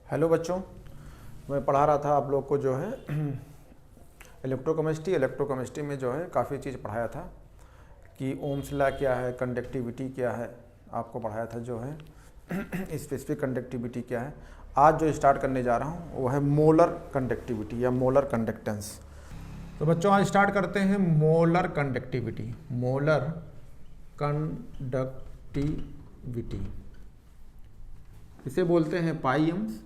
Hello बच्चों, मैं पढ़ा रहा था आप लोग को जो है इलेक्ट्रोकेमिस्ट्री में जो है काफ़ी चीज़ पढ़ाया था कि ओम्स लॉ क्या है, कंडक्टिविटी क्या है, आपको पढ़ाया था जो है स्पेसिफिक कंडक्टिविटी क्या है। आज जो स्टार्ट करने जा रहा हूँ वो है मोलर कंडक्टिविटी या मोलर कंडक्टेंस। तो बच्चों आज स्टार्ट करते हैं मोलर कंडक्टिविटी। मोलर कंडक्टिविटी इसे बोलते हैं पाई एम्स।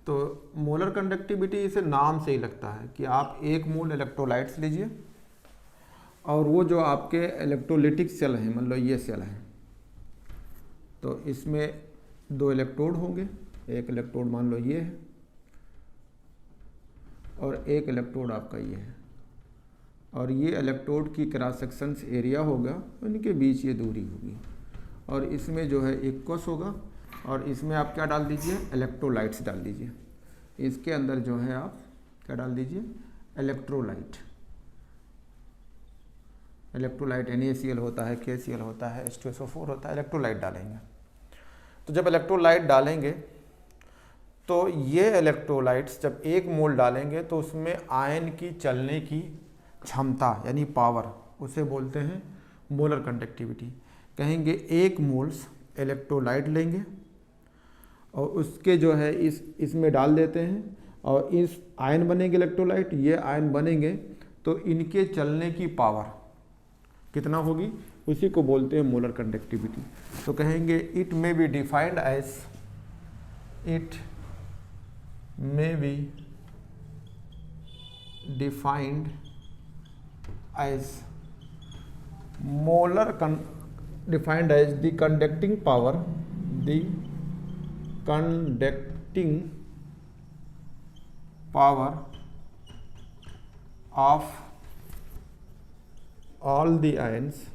तो मोलर कंडक्टिविटी इसे नाम से ही लगता है कि आप एक मोल इलेक्ट्रोलाइट्स लीजिए और वो जो आपके इलेक्ट्रोलिटिक सेल हैं, मान लो ये सेल है, तो इसमें दो इलेक्ट्रोड होंगे। एक इलेक्ट्रोड मान लो ये है और एक इलेक्ट्रोड आपका ये है, और ये इलेक्ट्रोड की क्रॉस सेक्शन एरिया होगा, इनके बीच ये दूरी होगी, और इसमें जो है एक कोस होगा, और इसमें आप क्या डाल दीजिए, इलेक्ट्रोलाइट्स डाल दीजिए। इसके अंदर जो है आप क्या डाल दीजिए, इलेक्ट्रोलाइट। इलेक्ट्रोलाइट NaCl होता है, KCl होता है, H2SO4 होता है, इलेक्ट्रोलाइट डालेंगे। तो जब इलेक्ट्रोलाइट डालेंगे तो ये इलेक्ट्रोलाइट्स जब एक मोल डालेंगे तो उसमें आयन की चलने की क्षमता यानी पावर, उसे बोलते हैं मोलर कंडक्टिविटी। कहेंगे एक मोल्स इलेक्ट्रोलाइट लेंगे और उसके जो है इसमें डाल देते हैं और इस आयन बनेंगे इलेक्ट्रोलाइट, ये आयन बनेंगे, तो इनके चलने की पावर कितना होगी, उसी को बोलते हैं मोलर कंडक्टिविटी। तो कहेंगे it may be defined as molar defined as the conducting power of all the ions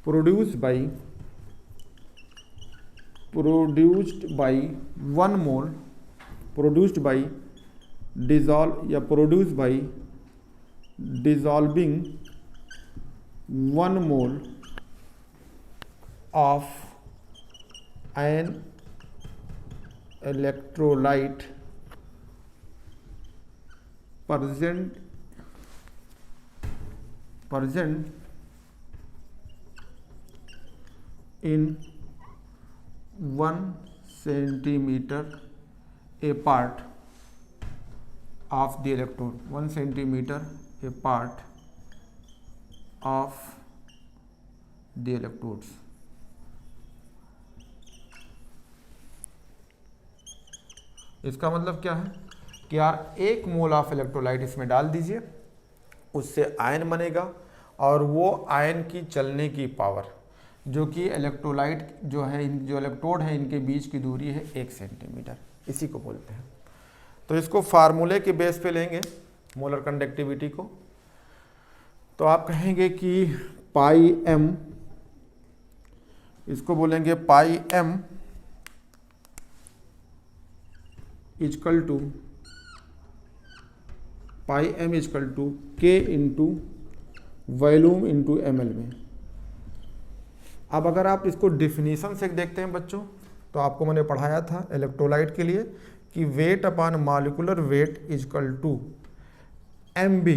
produced by 1 mole dissolving 1 mole of an electrolyte present in 1 centimeter apart of the electrode, 1 centimeter apart of the electrodes। इसका मतलब क्या है कि यार एक mole of electrolyte इसमें डाल दीजिए, उससे आयन बनेगा, और वो आयन की चलने की पावर जो कि इलेक्ट्रोलाइट जो है, जो इलेक्ट्रोड है, इनके बीच की दूरी है 1 सेंटीमीटर, इसी को बोलते हैं। तो इसको फार्मूले के बेस पे लेंगे मोलर कंडक्टिविटी को। तो आप कहेंगे कि पाई एम, इसको बोलेंगे पाई एम इजकल टू के इंटू वॉल्यूम इंटू ml में। अब अगर आप इसको डिफिनीशन से देखते हैं बच्चों, तो आपको मैंने पढ़ाया था इलेक्ट्रोलाइट के लिए कि weight upon molecular weight equal to mb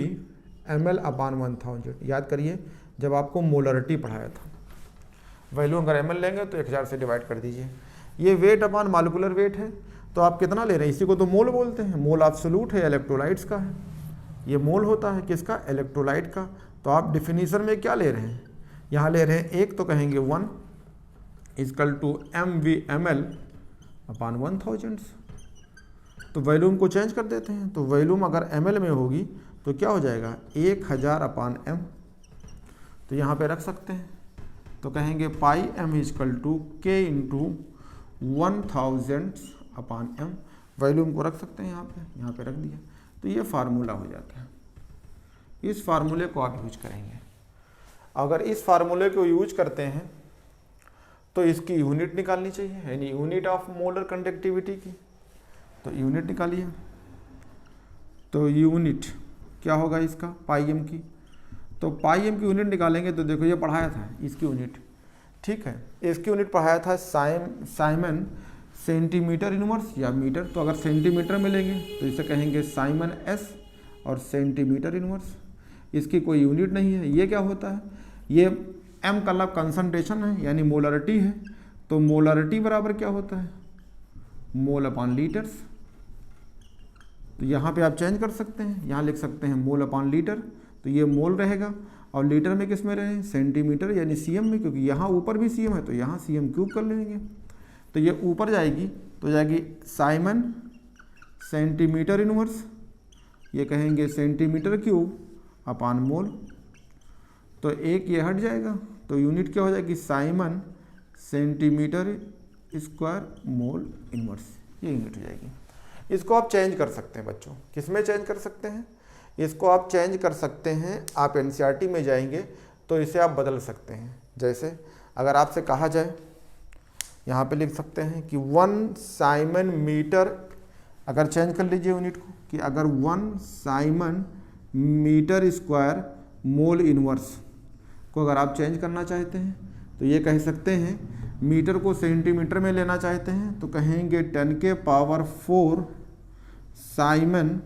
ml upon 1000। याद करिए जब आपको मोलरिटी पढ़ाया था, वैल्यू अगर ml लेंगे तो 1000 से डिवाइड कर दीजिए। ये वेट अपॉन मॉलिक्यूलर वेट है, तो आप कितना ले रहे हैं, इसी को तो मोल बोलते हैं। मोल एब्सोल्यूट है, इलेक्ट्रोलाइट्स का है, ये मोल होता है किसका, इलेक्ट्रोलाइट का। तो आप डिफिनीशन में क्या ले रहे हैं, यहाँ ले रहे हैं एक, तो कहेंगे 1 equal to mv ml upon 1000। तो वॉल्यूम को चेंज कर देते हैं, तो वॉल्यूम अगर ml में होगी तो क्या हो जाएगा, 1000 अपॉन m, तो यहाँ पे रख सकते हैं। तो कहेंगे पाई m इजकल टू के इंटू 1000 अपॉन m, वॉल्यूम को रख सकते हैं यहाँ पे रख दिया। तो ये फार्मूला हो जाता है। इस फार्मूले को आप यूज करेंगे। अगर इस फार्मूले को यूज करते हैं तो इसकी यूनिट निकालनी चाहिए, यानी यूनिट ऑफ मोलर कंडक्टिविटी की। तो यूनिट निकालिए, तो यूनिट क्या होगा इसका, पाई एम की। तो पाई एम की यूनिट निकालेंगे तो देखो ये पढ़ाया था इसकी यूनिट, ठीक है। इसकी यूनिट पढ़ाया था साइमन सेंटीमीटर इनवर्स या मीटर। तो अगर सेंटीमीटर में लेंगे तो इसे कहेंगे साइमन एस और सेंटीमीटर इनवर्स। इसकी कोई यूनिट नहीं है। ये क्या होता है, ये एम का मतलब कंसंट्रेशन है यानी मोलरिटी है। तो मोलरिटी बराबर क्या होता है, मोल अपॉन लीटर्स। तो यहाँ पे आप चेंज कर सकते हैं, यहाँ लिख सकते हैं मोल अपॉन लीटर। तो ये मोल रहेगा और लीटर में किस में रहे, सेंटीमीटर यानी सीएम में, क्योंकि यहाँ ऊपर भी सीएम है तो यहाँ सीएम क्यूब कर लेंगे। तो ये ऊपर जाएगी तो जाएगी साइमन सेंटीमीटर इनवर्स, ये कहेंगे सेंटीमीटर क्यूब अपान मोल। तो एक ये हट जाएगा तो यूनिट क्या हो जाएगी, Simon centimetre square mole inverse, ये यूनिट हो जाएगी। इसको आप चेंज कर सकते हैं बच्चों, किस में चेंज कर सकते हैं, इसको आप चेंज कर सकते हैं, आप एनसीईआरटी में जाएंगे तो इसे आप बदल सकते हैं। जैसे अगर आपसे कहा जाए, यहाँ पे लिख सकते हैं कि 1 साइमन मीटर, अगर चेंज कर लीजिए यूनिट को कि अगर 1 siemens metre square mole inverse को अगर आप चेंज करना चाहते हैं तो ये कह सकते हैं, मीटर को सेंटीमीटर में लेना चाहते हैं तो कहेंगे 10⁴ Simon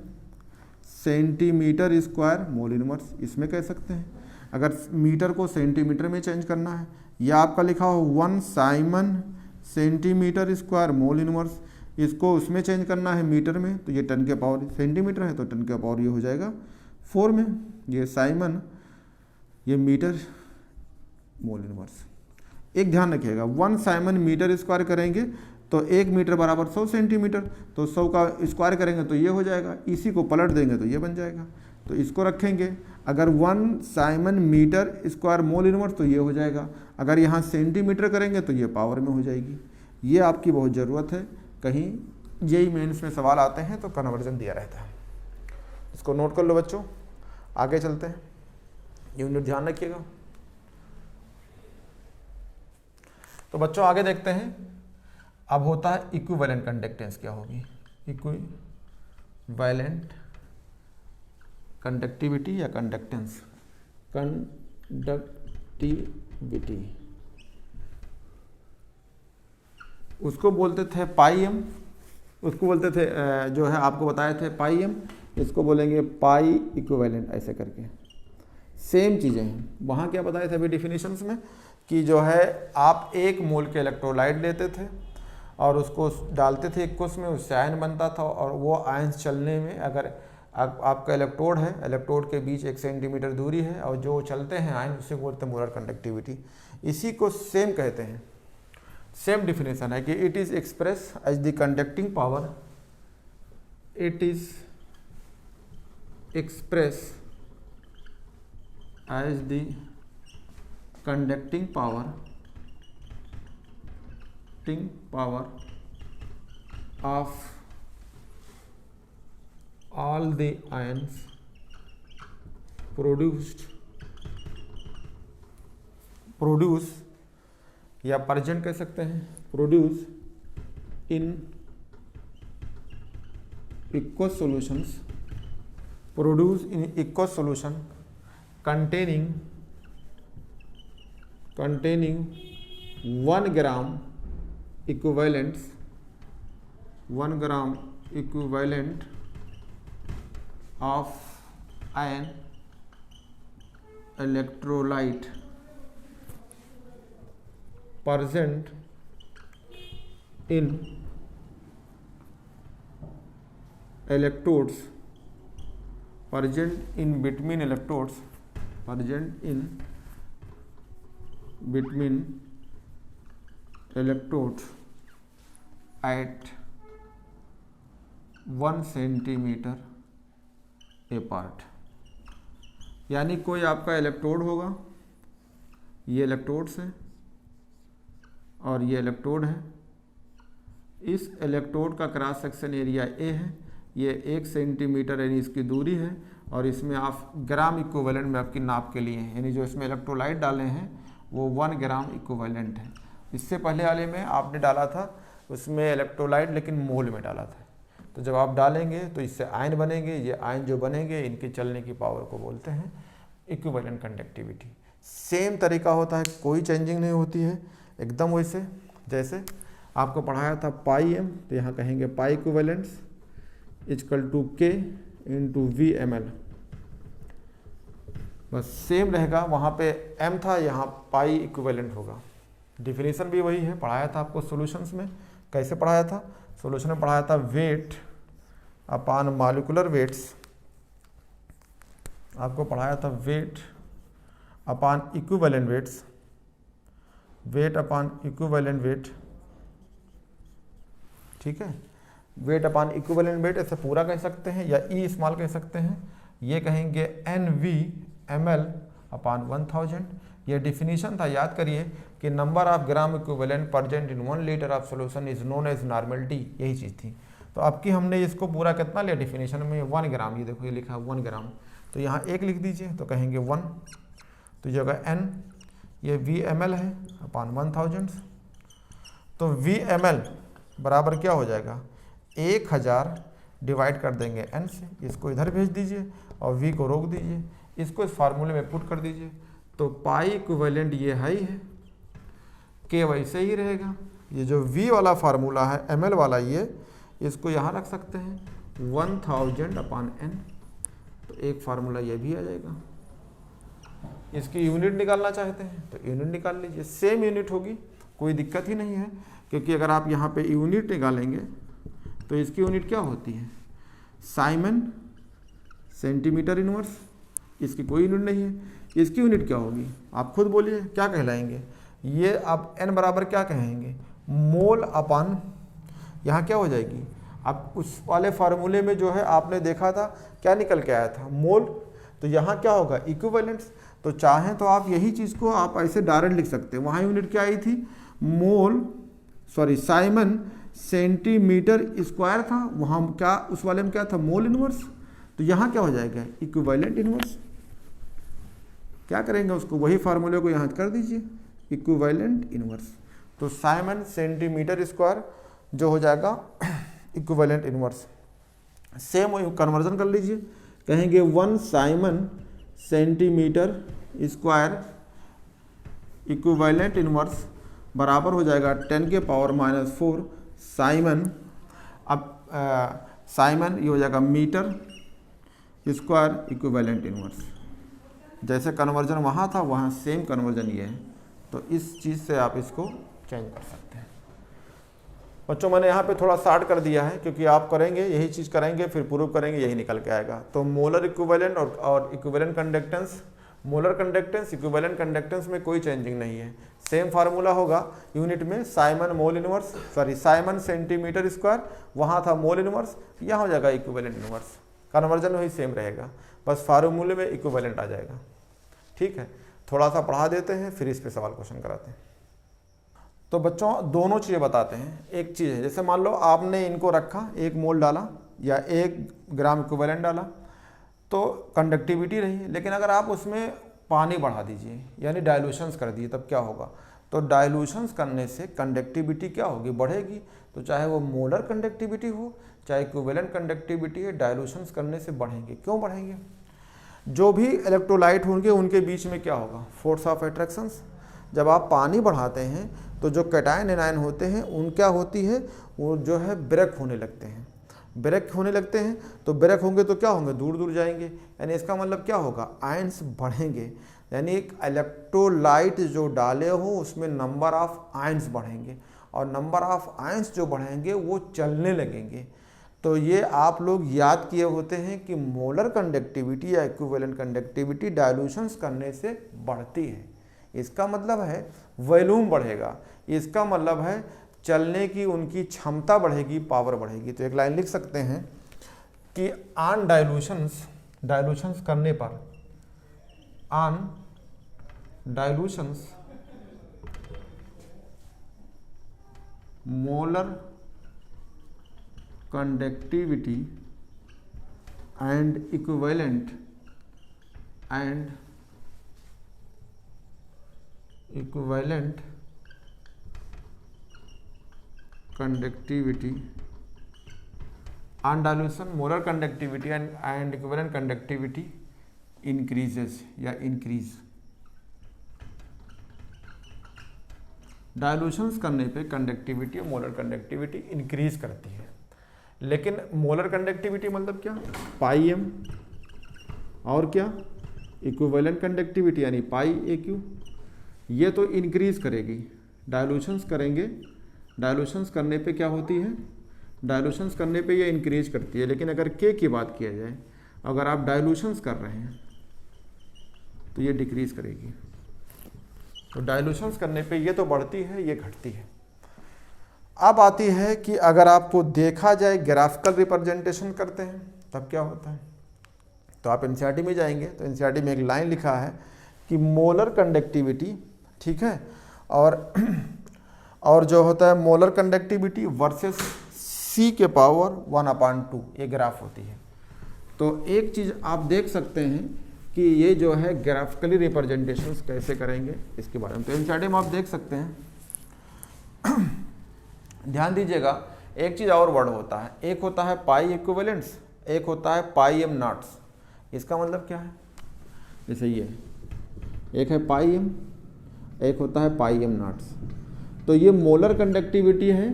centimetre square mole inverse, इसमें कह सकते हैं। अगर मीटर को सेंटीमीटर में चेंज करना है, या आपका लिखा हो 1 Simon centimetre square mole inverse, इसको उसमें चेंज करना है मीटर में, तो ये 10⁻, सेंटीमीटर है तो 10⁻, ये हो जाएगा 4 में, ये साइमन, ये मीटर मोल इनवर्स। एक ध्यान रखिएगा, 1 साइमन मीटर स्क्वायर करेंगे तो 1 मीटर बराबर 100 सेंटीमीटर, तो 100 का स्क्वायर करेंगे तो ये हो जाएगा, इसी को पलट देंगे तो ये बन जाएगा। तो इसको रखेंगे, अगर 1 siemens metre square mole inverse तो ये हो जाएगा, अगर यहाँ सेंटीमीटर करेंगे तो ये पावर में हो जाएगी। ये आपकी बहुत ज़रूरत है, कहीं जेईई मेंस में सवाल आते हैं तो कन्वर्जन दिया रहता है। इसको नोट कर लो बच्चों, आगे चलते हैं, यूनिट ध्यान रखिएगा। तो बच्चों आगे देखते हैं, अब होता है इक्विवेलेंट कंडक्टेंस क्या होगी, इक्विवेलेंट कंडक्टिविटी या कंडक्टेंस, कंडक्टिविटी उसको बोलते थे पाई एम, उसको बोलते थे जो है आपको बताए थे पाई एम, इसको बोलेंगे पाई इक्विवेलेंट, ऐसे करके सेम चीज़ें हैं। वहाँ क्या बताए थे अभी डिफिनीशंस में कि जो है आप 1 मोल के इलेक्ट्रोलाइट लेते थे और उसको डालते थे एक कोश में, उससे आयन बनता था, और वो आयन चलने में, अगर आपका इलेक्ट्रोड है, इलेक्ट्रोड के बीच 1 सेंटीमीटर दूरी है और जो चलते हैं आयन, उसे बोलते हैं मोलर कंडक्टिविटी। इसी को सेम कहते हैं, सेम डिफिनेशन है कि it is express as the conducting power, it is express as the conducting power of all the ions produced या present कह सकते हैं, produce in aqueous solutions, produce in aqueous solution containing 1 gram equivalents, 1 gram equivalent of an electrolyte present in electrodes, present in between electrodes, present in between electrodes at 1 centimetre apart। यानी कोई आपका electrode होगा, ये electrodes हैं और ये electrode है, इस इलेक्ट्रोड का क्रॉस सेक्शन एरिया ए है, ये 1 सेंटीमीटर यानी इसकी दूरी है, और इसमें आप ग्राम इक्विवेलेंट में आपकी नाप के लिए हैं, यानी जो इसमें इलेक्ट्रोलाइट डाले हैं वो 1 ग्राम इक्विवेलेंट है। इससे पहले वाले में आपने डाला था उसमें इलेक्ट्रोलाइट लेकिन मोल में डाला था, तो जब आप डालेंगे तो इससे आयन बनेंगे, ये आयन जो बनेंगे इनके चलने की पावर को बोलते हैं इक्विवेलेंट कंडक्टिविटी। सेम तरीका होता है, कोई चेंजिंग नहीं होती है, एकदम वैसे जैसे आपको पढ़ाया था पाई एम, तो यहाँ कहेंगे पाई इक्विवेलेंट्स इक्वल टू के इंटू वी एम एल, बस सेम रहेगा। वहाँ पे m था, यहाँ पाई इक्विवेलेंट होगा। डिफिनीशन भी वही है, पढ़ाया था आपको सॉल्यूशंस में। कैसे पढ़ाया था? सॉल्यूशन में पढ़ाया था वेट अपान मॉलिक्यूलर वेट्स, आपको पढ़ाया था वेट अपान इक्विवेलेंट वेट्स, वेट अपान इक्विवेलेंट वेट, ठीक है। वेट अपान इक्विवेलेंट वेट ऐसे पूरा कह सकते हैं या ई स्मॉल कह सकते हैं। ये कहेंगे N V M L upon 1000। ये डिफिनीशन था, याद करिए कि number of gram equivalent present in 1 litre of solution is known as normality, यही चीज़ थी। तो अब की हमने इसको पूरा कितना लिया डिफिनीशन में, 1 ग्राम। ये देखो ये लिखा है 1 ग्राम, तो यहाँ 1 लिख दीजिए, तो कहेंगे 1, तो ये होगा n, ये वी एम एल है अपान 1000। तो वी एम एल बराबर क्या हो जाएगा, 1000 डिवाइड कर देंगे n से, इसको इधर भेज दीजिए और v को रोक दीजिए, इसको इस फार्मूले में पुट कर दीजिए। तो पाई इक्विवेलेंट ये है ही है, k वैसे ही रहेगा। ये जो v वाला फार्मूला है ml वाला, ये इसको यहाँ रख सकते हैं 1000 अपान n, तो एक फार्मूला ये भी आ जाएगा। इसकी यूनिट निकालना चाहते हैं तो यूनिट निकाल लीजिए, सेम यूनिट होगी, कोई दिक्कत ही नहीं है, क्योंकि अगर आप यहाँ पे यूनिट निकालेंगे तो इसकी यूनिट क्या होती है, साइमन सेंटीमीटर इनवर्स, इसकी कोई यूनिट नहीं है। इसकी यूनिट क्या होगी, आप खुद बोलिए क्या कहलाएंगे ये। आप n बराबर क्या कहेंगे, मोल अपान, यहाँ क्या हो जाएगी, आप उस वाले फार्मूले में जो है आपने देखा था क्या निकल के आया था, मोल, तो यहाँ क्या होगा इक्विवेलेंट्स। तो चाहें तो आप यही चीज़ को आप ऐसे डायरेक्ट लिख सकते हैं। वहाँ यूनिट क्या आई थी, साइमन सेंटीमीटर स्क्वायर था, वहाँ क्या उस वाले में क्या था, मोल इनवर्स। तो यहाँ क्या हो जाएगा, इक्विवेलेंट इनवर्स। क्या करेंगे उसको, वही फार्मूले को यहाँ कर दीजिए, इक्विवेलेंट इनवर्स। तो साइमन सेंटीमीटर स्क्वायर जो हो जाएगा इक्विवेलेंट इनवर्स। सेम कन्वर्जन कर लीजिए, कहेंगे 1 Simon centimetre square equivalent inverse बराबर हो जाएगा 10 के पावर -4 साइमन। अब साइमन ये हो जाएगा मीटर स्क्वायर इक्विवेलेंट इनवर्स। जैसे कन्वर्जन वहाँ था वहाँ सेम कन्वर्जन ये है, तो इस चीज़ से आप इसको चेंज कर सकते हैं। बच्चों मैंने यहाँ पे थोड़ा शार्ट कर दिया है, क्योंकि आप करेंगे यही चीज़ करेंगे फिर प्रूव करेंगे, यही निकल के आएगा। तो मोलर इक्विवेलेंट और equivalent conductance, molar conductance equivalent conductance में कोई चेंजिंग नहीं है, सेम फार्मूला होगा। यूनिट में Simon mole inverse, Simon centimetre square, वहाँ था मोल इनवर्स, यहाँ हो जाएगा इक्विवेलेंट इनवर्स। कन्वर्जन वही सेम रहेगा, बस फार्मूले में इक्विवेलेंट आ जाएगा। ठीक है, थोड़ा सा पढ़ा देते हैं फिर इस पे सवाल क्वेश्चन कराते हैं। तो बच्चों दोनों चीज़ें बताते हैं। एक चीज़ है, जैसे मान लो आपने इनको रखा, 1 मोल डाला या 1 ग्राम इक्विवेलेंट डाला, तो कंडक्टिविटी रही। लेकिन अगर आप उसमें पानी बढ़ा दीजिए यानी डाइल्यूशंस कर दिए, तब क्या होगा, तो डाइल्यूशंस करने से कंडक्टिविटी क्या होगी, बढ़ेगी। तो चाहे वो मोलर कंडक्टिविटी हो चाहे इक्विवेलेंट कंडक्टिविटी है, डाइल्यूशंस करने से बढ़ेंगे। क्यों बढ़ेंगे, जो भी इलेक्ट्रोलाइट होंगे उनके बीच में क्या होगा, फोर्स ऑफ अट्रैक्शंस। जब आप पानी बढ़ाते हैं तो जो कैटायन एनायन होते हैं उन क्या होती है, वो जो है ब्रेक होने लगते हैं। ब्रेक होने लगते हैं तो ब्रेक होंगे तो क्या होंगे, दूर दूर जाएंगे, यानी इसका मतलब क्या होगा, आयंस बढ़ेंगे। यानी एक इलेक्ट्रोलाइट जो डाले हो उसमें नंबर ऑफ आयंस बढ़ेंगे, और नंबर ऑफ आयंस जो बढ़ेंगे वो चलने लगेंगे। तो ये आप लोग याद किए होते हैं कि मोलर कंडक्टिविटी या इक्विवेलेंट कंडक्टिविटी डाइल्यूशंस करने से बढ़ती है। इसका मतलब है वॉल्यूम बढ़ेगा, इसका मतलब है चलने की उनकी क्षमता बढ़ेगी, पावर बढ़ेगी। तो एक लाइन लिख सकते हैं कि ऑन डाइल्यूशंस करने पर, on dilutions molar conductivity and equivalent conductivity on dilution molar conductivity and equivalent conductivity increases या increase। डायलूशंस करने पे कंडक्टिविटी और मोलर कंडक्टिविटी इंक्रीज करती है। लेकिन मोलर कंडक्टिविटी मतलब क्या, पाई एम, और क्या इक्विवेलेंट कंडक्टिविटी यानी पाई ए क्यू, ये तो इंक्रीज करेगी। डायलूशंस करेंगे, डायलूशंस करने पे क्या होती है, डायलूशंस करने पे ये इंक्रीज करती है। लेकिन अगर के की बात किया जाए, अगर आप डायलूशंस कर रहे हैं तो ये डिक्रीज करेगी। तो डायलूशंस करने पे ये तो बढ़ती है, ये घटती है। अब आती है कि अगर आपको देखा जाए ग्राफिकल रिप्रेजेंटेशन करते हैं तब क्या होता है। तो आप एनसीईआरटी में जाएंगे तो एनसीईआरटी में एक लाइन लिखा है कि मोलर कंडक्टिविटी, ठीक है, और जो होता है मोलर कंडक्टिविटी वर्सेस सी के पावर 1/2, ये ग्राफ होती है। तो एक चीज़ आप देख सकते हैं कि ये जो है ग्राफिकली रिप्रेजेंटेशंस कैसे करेंगे इसके बारे में। तो एनसीईआरटी में आप देख सकते हैं, ध्यान दीजिएगा, एक चीज़ और वर्ड होता है, एक होता है पाई इक्विवेलेंट्स, एक होता है पाई एम नॉट्स। इसका मतलब क्या है, जैसे ये एक है पाई एम, एक होता है पाई एम नॉट्स। तो ये मोलर कंडक्टिविटी है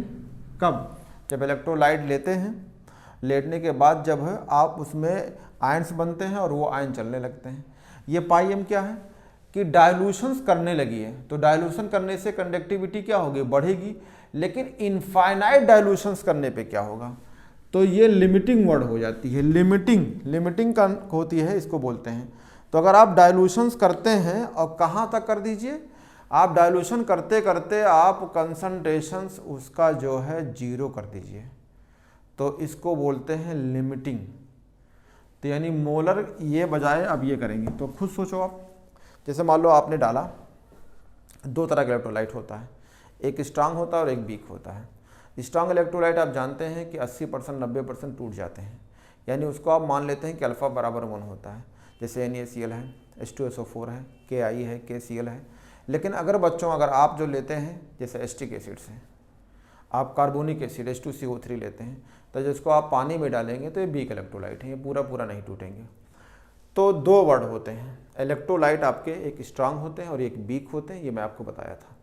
कब, जब इलेक्ट्रोलाइट लेते हैं, लेटने के बाद जब है आप उसमें आयंस बनते हैं और वो आयन चलने लगते हैं। ये पाई एम क्या है कि डायलूशंस करने लगी है, तो डायलूशन करने से कंडक्टिविटी क्या होगी, बढ़ेगी। लेकिन इनफाइनाइट डायलूशंस करने पे क्या होगा, तो ये लिमिटिंग वर्ड हो जाती है। लिमिटिंग का होती है, इसको बोलते हैं। तो अगर आप डायलूशंस करते हैं और कहाँ तक कर दीजिए, आप डायलूशन करते करते आप कंसंट्रेशंस उसका जो है 0 कर दीजिए, तो इसको बोलते हैं लिमिटिंग। तो यानी मोलर ये बजाय अब ये करेंगे। तो खुद सोचो आप, जैसे मान लो आपने डाला, दो तरह का इलेक्ट्रोलाइट होता है, एक स्ट्रांग होता है और एक वीक होता है। स्ट्रांग इलेक्ट्रोलाइट आप जानते हैं कि 80% 90% टूट जाते हैं, यानी उसको आप मान लेते हैं कि अल्फा बराबर 1 होता है। जैसे NaCl है, H2SO4 है, Ki है, KCl है। लेकिन अगर बच्चों, अगर आप जो लेते हैं जैसे एस्टिक एसिड से आप कार्बोनिक एसिड H2CO3 लेते हैं, तो जिसको आप पानी में डालेंगे तो ये वीक इलेक्ट्रोलाइट है, ये पूरा नहीं टूटेंगे। तो दो वर्ड होते हैं इलेक्ट्रोलाइट आपके, एक स्ट्रांग होते हैं और एक वीक होते हैं, ये मैं आपको बताया था।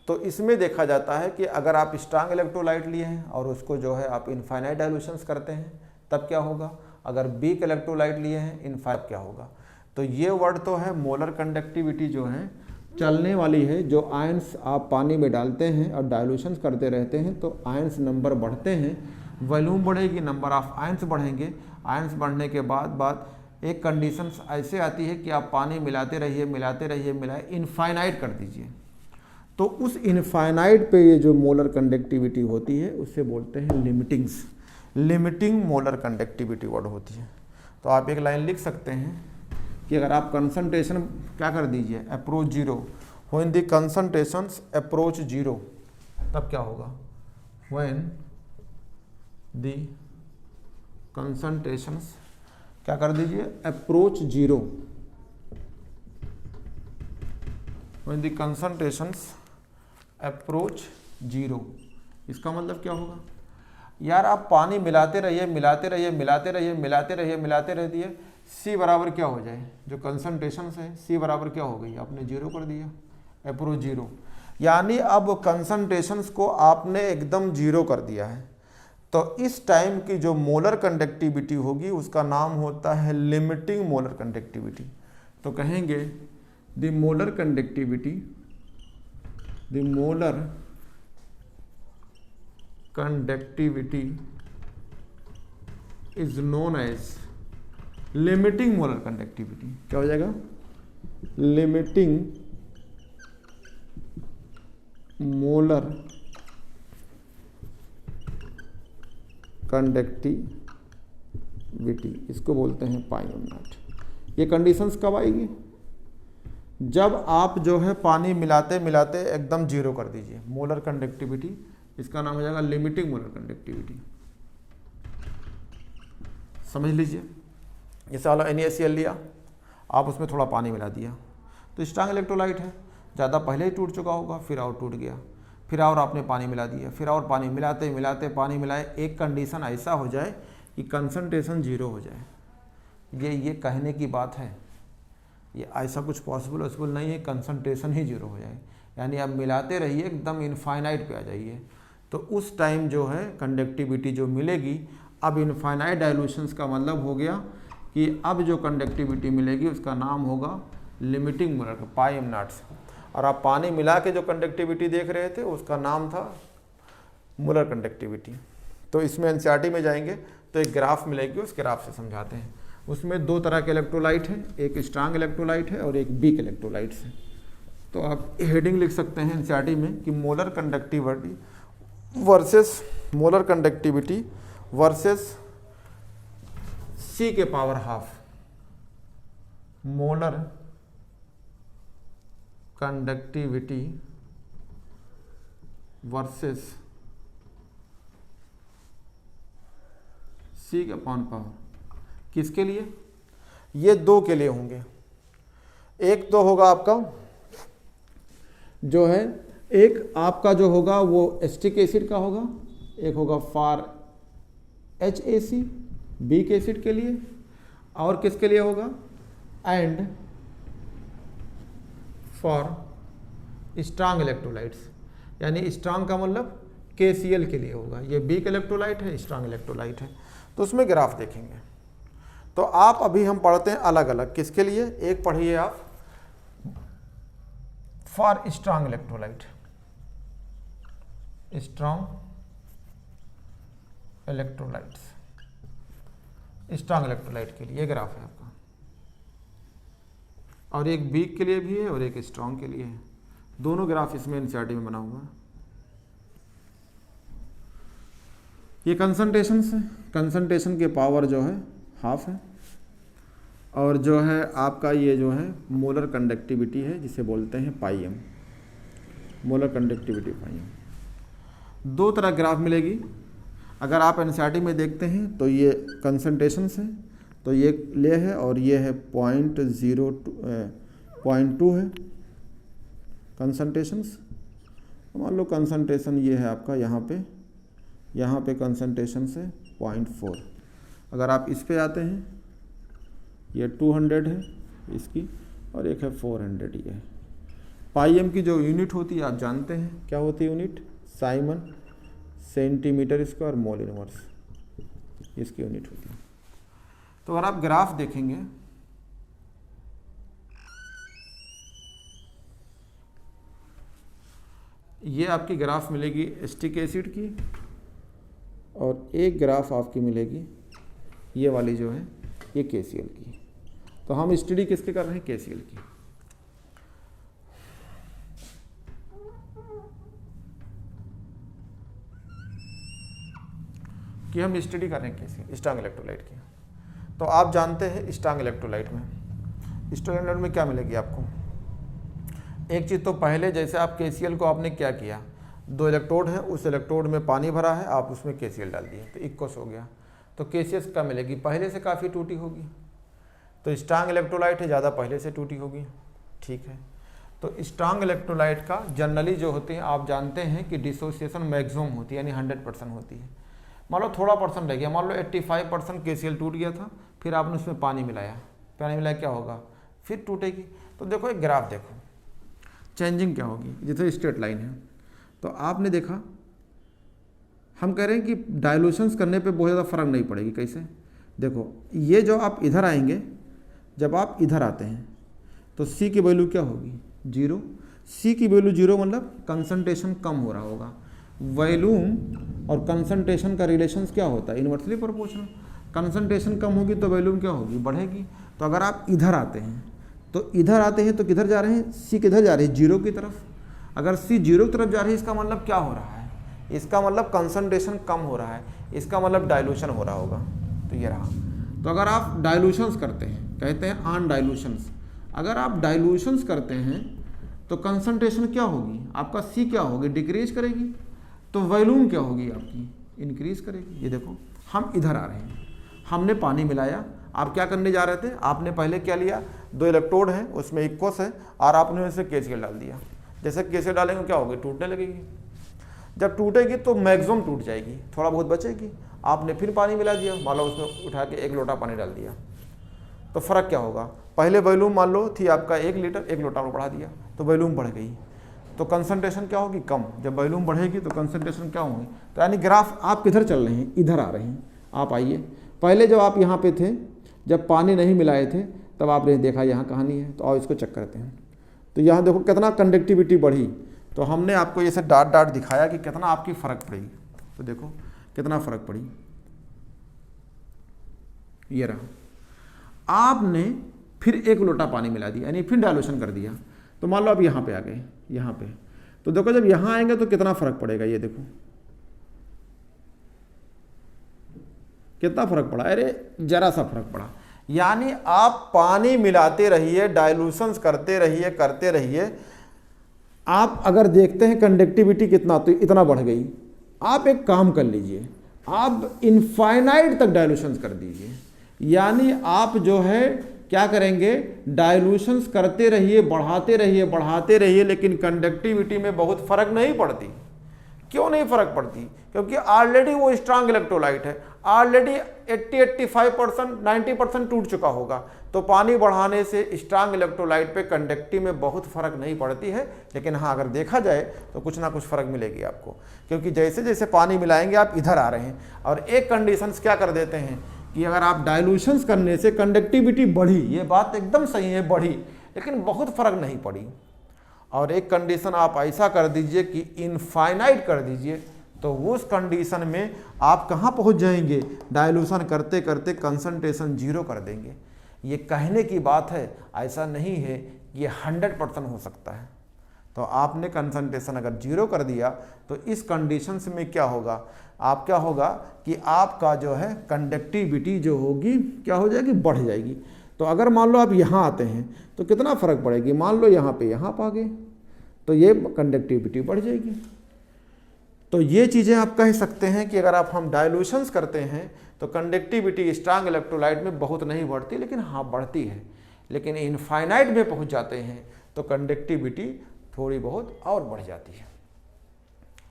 तो इसमें देखा जाता है कि अगर आप स्ट्रांग इलेक्ट्रोलाइट लिए हैं और उसको जो है आप इनफाइनाइट डायलूशंस करते हैं तब क्या होगा, अगर वीक इलेक्ट्रोलाइट लिए हैं इनफाइनाइट क्या होगा। तो ये वर्ड तो है मोलर कंडक्टिविटी जो है चलने वाली है, जो आयंस आप पानी में डालते हैं और डायलूशंस करते रहते हैं तो आयंस नंबर बढ़ते हैं, वॉल्यूम बढ़ेगी, नंबर ऑफ आयंस बढ़ेंगे। आयंस बढ़ने के बाद एक कंडीशन ऐसे आती है कि आप पानी मिलाते रहिए, इनफाइनाइट कर दीजिए। तो उस इनफाइनाइट पे ये जो मोलर कंडक्टिविटी होती है उससे बोलते हैं लिमिटिंग मोलर कंडक्टिविटी वर्ड होती है। तो आप एक लाइन लिख सकते हैं कि अगर आप कंसंट्रेशन क्या कर दीजिए, approach 0, when the concentrations approach 0, तब क्या होगा, व्हेन द कंसंट्रेशंस क्या कर दीजिए, approach 0, when the concentrations approach 0। इसका मतलब क्या होगा, यार आप पानी मिलाते रहिए, सी बराबर क्या हो जाए, जो कंसंट्रेशन है सी बराबर क्या हो गई, आपने 0 कर दिया, अप्रोच 0। यानी अब कंसंट्रेशंस को आपने एकदम 0 कर दिया है। तो इस टाइम की जो मोलर कंडक्टिविटी होगी उसका नाम होता है लिमिटिंग मोलर कंडक्टिविटी। तो कहेंगे the molar conductivity is known as limiting molar conductivity. क्या हो जाएगा, लिमिटिंग मोलर कंडक्टिविटी, इसको बोलते हैं पाई एम नॉट। ये कंडीशंस कब आएगी, जब आप जो है पानी मिलाते एकदम 0 कर दीजिए मोलर कंडक्टिविटी, इसका नाम हो जाएगा लिमिटिंग मोलर कंडक्टिविटी। समझ लीजिए, जैसे वाला NaCl लिया, आप उसमें थोड़ा पानी मिला दिया, तो स्ट्रांग इलेक्ट्रोलाइट है, ज़्यादा पहले ही टूट चुका होगा, फिर और टूट गया, फिर और आपने पानी मिला दिया, फिर और पानी मिलाते पानी मिलाए, एक कंडीशन ऐसा हो जाए कि कंसंट्रेशन 0 हो जाए। ये कहने की बात है, ये ऐसा कुछ पॉसिबल नहीं है, कंसंट्रेशन ही 0 हो जाए। यानी आप मिलाते रहिए एकदम इनफाइनाइट पे आ जाइए, तो उस टाइम जो है कंडक्टिविटी जो मिलेगी, अब इनफाइनाइट डाइल्यूशंस का मतलब हो गया कि अब जो कंडक्टिविटी मिलेगी उसका नाम होगा limiting molar pi M not से। और आप पानी मिला के जो कंडक्टिविटी देख रहे थे उसका नाम था मोलर कंडक्टिविटी। तो इसमें एनसीईआरटी में जाएंगे तो एक ग्राफ मिलेगी, उस ग्राफ से समझाते हैं। उसमें दो तरह के इलेक्ट्रोलाइट हैं, एक स्ट्रांग इलेक्ट्रोलाइट है और एक वीक इलेक्ट्रोलाइट है। तो आप हेडिंग लिख सकते हैं एनसीईआरटी में कि मोलर कंडक्टिविटी वर्सेस सी के power half, molar conductivity versus C के अपॉन पावर। किसके लिए? ये दो के लिए होंगे। एक तो होगा आपका जो है, एक आपका जो होगा वो एस्टिक एसिड का होगा, एक होगा फॉर HAC बीक एसिड के लिए, और किसके लिए होगा? एंड फॉर स्ट्रांग इलेक्ट्रोलाइट्स, यानी स्ट्रांग का मतलब KCl के लिए होगा। ये बीक इलेक्ट्रोलाइट है, स्ट्रांग इलेक्ट्रोलाइट है। तो उसमें ग्राफ देखेंगे। तो आप अभी हम पढ़ते हैं अलग अलग, किसके लिए? एक पढ़िए आप for strong electrolyte, strong electrolytes, strong electrolyte के लिए ये ग्राफ है आपका, और एक वीक के लिए भी है और एक स्ट्रांग के लिए है। दोनों ग्राफ इसमें एनसीईआरटी में बना हुआ है। ये कंसंट्रेशन है, कंसंट्रेशन के पावर जो है हाफ है, और जो है आपका ये जो है मोलर कंडक्टिविटी है जिसे बोलते हैं पाई एम, मोलर कंडक्टिविटी पाई एम। दो तरह ग्राफ मिलेगी। अगर आप एनसीईआरटी में देखते हैं तो ये कंसंट्रेशन है, तो ये ले है और ये है 0.2 है कंसंट्रेशंस। मान लो कंसंट्रेशन ये है आपका यहाँ पे कंसंट्रेशन से 0.4। अगर आप इस पे आते हैं, ये 200 है इसकी और एक है 400। ये है पाई एम की जो यूनिट होती है आप जानते हैं क्या होती है unit? Simon centimetre square mole inverse, इसकी यूनिट होती है। तो अगर आप ग्राफ देखेंगे, ये आपकी ग्राफ मिलेगी एस्टिक एसिड की, और एक ग्राफ आपकी मिलेगी ये वाली जो है ये KCl की। तो हम स्टडी किसके कर रहे हैं? KCl की। कि हम स्टडी कर रहे हैं KCl, स्ट्रांग इलेक्ट्रोलाइट की। तो आप जानते हैं स्ट्रांग इलेक्ट्रोलाइट में क्या मिलेगी आपको? एक चीज़ तो पहले, जैसे आप KCl को आपने क्या किया, दो इलेक्ट्रोड हैं, उस इलेक्ट्रोड में पानी भरा है, आप उसमें KCl डाल दिए तो इक्वस हो गया। तो KCl क्या मिलेगी? पहले से काफ़ी टूटी होगी। तो स्ट्रांग इलेक्ट्रोलाइट है, ज़्यादा पहले से टूटी होगी। ठीक है, तो स्ट्रांग इलेक्ट्रोलाइट का जनरली जो होते हैं आप जानते हैं कि डिसोसिएशन मैक्सिमम होती है, यानी 100% होती है। मान लो थोड़ा परसेंट रह गया, मान लो 85% KCl टूट गया था, फिर आपने उसमें पानी मिलाया क्या होगा? फिर टूटेगी। तो देखो एक ग्राफ देखो, चेंजिंग क्या होगी? जैसे स्ट्रेट लाइन है, तो आपने देखा, हम कह रहे हैं कि डाइल्यूशंस करने पे बहुत ज़्यादा फर्क नहीं पड़ेगी। कैसे? देखो, ये जो आप इधर आएंगे, जब आप इधर आते हैं तो C की वैल्यू क्या होगी? 0। C की वैल्यू 0 मतलब कंसंट्रेशन कम हो रहा होगा। वॉल्यूम और कंसंट्रेशन का रिलेशंस क्या होता है? Inversely proportional. कंसंट्रेशन कम होगी तो वॉल्यूम क्या होगी? बढ़ेगी। तो अगर आप इधर आते हैं तो किधर जा रहे हैं? C किधर जा रही है? 0 की तरफ। अगर C 0 की तरफ जा रही है, इसका मतलब क्या हो रहा है? इसका मतलब कंसंट्रेशन कम हो रहा है, इसका मतलब डाइल्यूशन हो रहा होगा। तो ये रहा। तो अगर आप डाइल्यूशंस करते हैं, कहते हैं ऑन डाइल्यूशंस, अगर आप डाइल्यूशंस करते हैं तो कंसंट्रेशन क्या होगी? आपका C क्या होगी? डिक्रीज करेगी। तो वॉल्यूम क्या होगी आपकी? इंक्रीज करेगी। ये देखो, हम इधर आ रहे हैं, हमने पानी मिलाया। आप क्या करने जा रहे थे? आपने पहले क्या लिया? दो इलेक्ट्रोड हैं, उसमें इक्वस है, और आपने उसमें KCl डाल दिया। जैसे KCl डालेंगे क्या होगी? टूटने लगेगी। जब टूटेगी तो मैक्सिमम टूट जाएगी, थोड़ा बहुत बचेगी। आपने फिर पानी मिला दिया, मान लो उसमें उठा के 1 लोटा पानी डाल दिया, तो फ़र्क क्या होगा? पहले वॉल्यूम मान लो थी आपका 1 लीटर, 1 लोटा में बढ़ा दिया तो वॉल्यूम बढ़ गई। तो कंसंट्रेशन क्या होगी, कम। जब वॉल्यूम बढ़ेगी तो कंसंट्रेशन क्या होगी। तो यानी ग्राफ आप किधर चल रहे हैं, इधर आ रहे हैं। आप आइए, पहले जब आप यहाँ पे थे, जब पानी नहीं मिलाए थे, तब आपने देखा यहाँ कहानी है। तो आओ इसको चेक करते हैं। तो यहाँ देखो कितना कंडक्टिविटी बढ़ी। तो हमने आपको ये से डाट डाट दिखाया कि कितना आपकी फ़र्क पड़ेगी। तो देखो कितना फ़र्क पड़ी, ये रहा। आपने फिर 1 लोटा पानी मिला दिया, यानी फिर डायलूशन कर दिया। तो मान लो आप यहाँ पे आ गए, यहाँ पे। तो देखो जब यहाँ आएंगे तो कितना फ़र्क पड़ेगा, ये देखो कितना फ़र्क पड़ा। अरे जरा सा फ़र्क पड़ा। यानी आप पानी मिलाते रहिए, डाइल्यूशंस करते रहिए। आप अगर देखते हैं कंडक्टिविटी कितना, तो इतना बढ़ गई। आप एक काम कर लीजिए, आप इनफाइनाइट तक डाइल्यूशंस कर दीजिए। यानी आप जो है क्या करेंगे, डाइल्यूशंस करते रहिए, बढ़ाते रहिए, लेकिन कंडक्टिविटी में बहुत फ़र्क नहीं पड़ती। क्यों नहीं फ़र्क पड़ती? क्योंकि ऑलरेडी वो स्ट्रांग इलेक्ट्रोलाइट है, ऑलरेडी 80-85%, 90% टूट चुका होगा। तो पानी बढ़ाने से स्ट्रांग इलेक्ट्रोलाइट पे कंडक्टिविटी में बहुत फ़र्क नहीं पड़ती है। लेकिन हाँ, अगर देखा जाए तो कुछ ना कुछ फ़र्क मिलेगी आपको, क्योंकि जैसे जैसे पानी मिलाएंगे आप इधर आ रहे हैं। और एक कंडीशंस क्या कर देते हैं कि अगर आप डाइल्यूशंस करने से कंडक्टिविटी बढ़ी, ये बात एकदम सही है, बढ़ी, लेकिन बहुत फ़र्क नहीं पड़ी। और एक कंडीशन आप ऐसा कर दीजिए कि इनफाइनाइट कर दीजिए, तो उस कंडीशन में आप कहाँ पहुँच जाएंगे, डाइल्यूशन करते करते कंसंट्रेशन 0 कर देंगे। ये कहने की बात है, ऐसा नहीं है कि ये 100% हो सकता है। तो आपने कंसंट्रेशन अगर 0 कर दिया तो इस कंडीशंस में क्या होगा, आप क्या होगा कि आपका जो है कंडक्टिविटी जो होगी क्या हो जाएगी, बढ़ जाएगी। तो अगर मान लो आप यहाँ आते हैं तो कितना फ़र्क पड़ेगी, मान लो यहाँ पे यहाँ आ गए तो ये कंडक्टिविटी बढ़ जाएगी। तो ये चीज़ें आप कह सकते हैं कि अगर आप हम डाइल्यूशंस करते हैं तो कंडक्टिविटी स्ट्रांग इलेक्ट्रोलाइट में बहुत नहीं बढ़ती, लेकिन हाँ बढ़ती है। लेकिन इनफाइनाइट में पहुँच जाते हैं तो कंडक्टिविटी थोड़ी बहुत और बढ़ जाती है।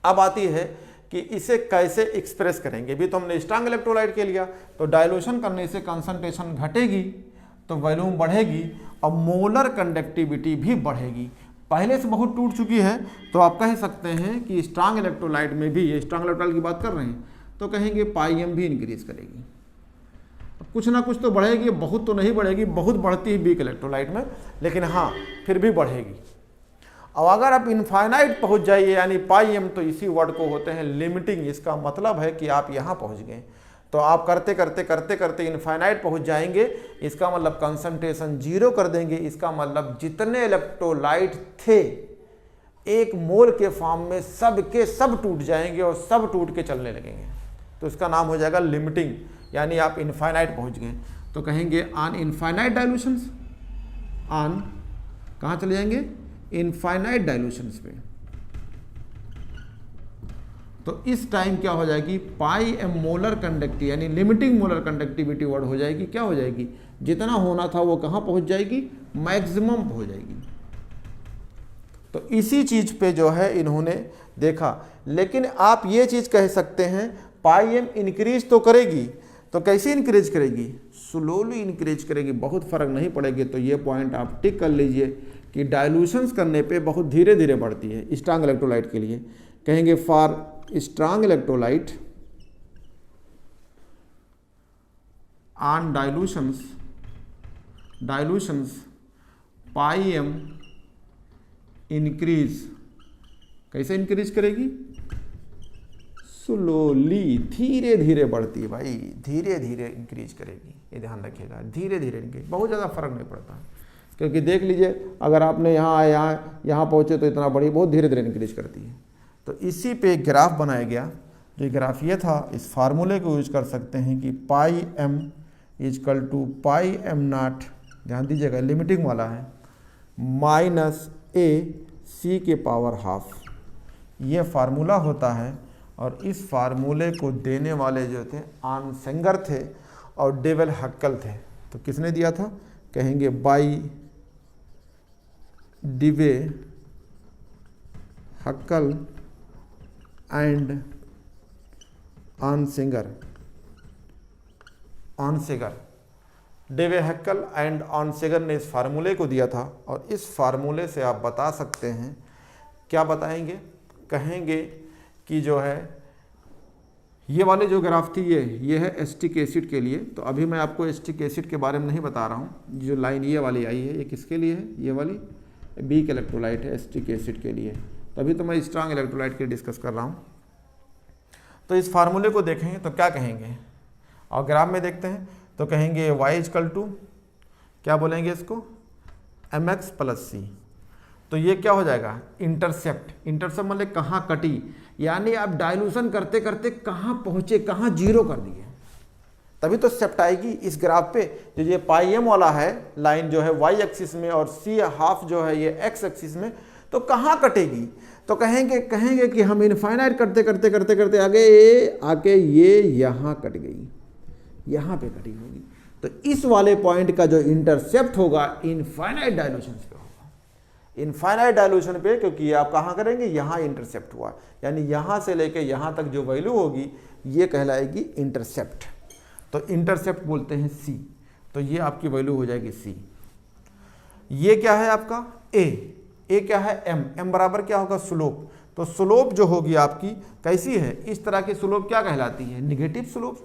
अब आती है कि इसे कैसे एक्सप्रेस करेंगे। भी तो हमने स्ट्रांग इलेक्ट्रोलाइट के लिया, तो डाइल्यूशन करने से कंसंट्रेशन घटेगी तो वॉल्यूम बढ़ेगी और मोलर कंडक्टिविटी भी बढ़ेगी। पहले से बहुत टूट चुकी है, तो आप कह सकते हैं कि स्ट्रांग इलेक्ट्रोलाइट में भी, ये स्ट्रांग इलेक्ट्रोलाइट की बात कर रहे हैं, तो कहेंगे पाई भी इंक्रीज करेगी। कुछ ना कुछ तो बढ़ेगी, बहुत तो नहीं बढ़ेगी, बहुत बढ़ती है वीक इलेक्ट्रोलाइट में, लेकिन हाँ फिर भी बढ़ेगी। और अगर आप इनफाइनाइट पहुंच जाइए यानी पाई एम, तो इसी वर्ड को होते हैं लिमिटिंग। इसका मतलब है कि आप यहाँ पहुँच गए, तो आप करते करते इनफाइनाइट पहुँच जाएंगे। इसका मतलब कंसंट्रेशन 0 कर देंगे। इसका मतलब जितने इलेक्ट्रोलाइट थे एक मोल के फॉर्म में, सब के सब टूट जाएंगे और सब टूट के चलने लगेंगे। तो इसका नाम हो जाएगा लिमिटिंग, यानी आप इनफाइनाइट पहुँच गए। तो कहेंगे ऑन इनफाइनाइट डाइल्यूशंस, ऑन कहाँ चले जाएंगे, इनफाइनाइट डाइल्यूशंस पे। तो इस टाइम क्या हो जाएगी, पाई एम मोलर कंडक्टिविटी यानी लिमिटिंग मोलर कंडक्टिविटी वर्ड हो जाएगी। क्या हो जाएगी, जितना होना था वो कहाँ पहुँच जाएगी, मैक्सिमम हो जाएगी। तो इसी चीज़ पे जो है इन्होंने देखा। लेकिन आप ये चीज़ कह सकते हैं पाई एम इंक्रीज तो करेगी, तो कैसे इंक्रीज करेगी, स्लोली इंक्रीज करेगी, बहुत फ़र्क नहीं पड़ेगी। तो ये पॉइंट आप टिक कर लीजिए कि डाइल्यूशंस करने पे बहुत धीरे धीरे बढ़ती है स्ट्रांग इलेक्ट्रोलाइट के लिए। कहेंगे for strong electrolyte on dilutions pi M increase, कैसे इंक्रीज करेगी, स्लोली, धीरे धीरे बढ़ती है भाई, धीरे धीरे इंक्रीज करेगी। ये ध्यान रखिएगा, धीरे धीरे इंक्रीज, बहुत ज़्यादा फर्क नहीं पड़ता। क्योंकि देख लीजिए अगर आपने यहाँ पहुँचे तो इतना बढ़ी, बहुत धीरे धीरे इंक्रीज करती है। तो इसी पे एक ग्राफ बनाया गया। जो ग्राफ ये था, इस फार्मूले को यूज कर सकते हैं कि pi M equal to pi M not, ध्यान दीजिएगा लिमिटिंग वाला है, माइनस ए सी के पावर हाफ। ये फार्मूला होता है। और इस फार्मूले को देने वाले जो थे आनसेंगर थे और डेविल हक्कल थे। तो किसने दिया था, कहेंगे by Debye Hückel and Onsager. Debye Hückel and Onsager ने इस फार्मूले को दिया था। और इस फार्मूले से आप बता सकते हैं क्या बताएंगे, कहेंगे कि जो है ये वाले जो ग्राफ थी ये है एसिटिक एसिड के लिए। तो अभी मैं आपको एसिटिक एसिड के बारे में नहीं बता रहा हूँ। जो लाइन ये वाली आई है ये किसके लिए है, ये वाली वीक इलेक्ट्रोलाइट है एसिटिक एसिड के लिए। तभी तो मैं स्ट्रांग इलेक्ट्रोलाइट के डिस्कस कर रहा हूँ। तो इस फार्मूले को देखेंगे तो क्या कहेंगे, और ग्राफ में देखते हैं तो कहेंगे y इक्वल टू क्या बोलेंगे इसको, mx प्लस c। तो ये क्या हो जाएगा, इंटरसेप्ट। इंटरसेप्ट मतलब कहाँ कटी, यानी आप डाइल्यूशन करते करते कहाँ पहुँचे, कहाँ जीरो कर दिए, तभी तो सेप्ट आएगी। इस ग्राफ पे जो ये पाई एम वाला है लाइन जो है y एक्सिस में और c हाफ जो है ये x एक्सिस में, तो कहाँ कटेगी, तो कहेंगे कि हम इनफाइनाइट करते करते करते करते आके ये यहाँ कट गई, यहाँ पे कटी होगी। तो इस वाले पॉइंट का जो इंटरसेप्ट होगा इनफाइनाइट डाइल्यूशन पे होगा, इनफाइनाइट डाइल्यूशन पे, क्योंकि ये आप कहाँ करेंगे, यहाँ इंटरसेप्ट हुआ, यानी यहाँ से लेके यहाँ तक जो वैल्यू होगी ये कहलाएगी इंटरसेप्ट। तो इंटरसेप्ट बोलते हैं C। तो ये आपकी वैल्यू हो जाएगी C। ये क्या है आपका A क्या है M बराबर क्या होगा, स्लोप। तो स्लोप जो होगी आपकी कैसी है, इस तरह की स्लोप क्या कहलाती है, निगेटिव स्लोप।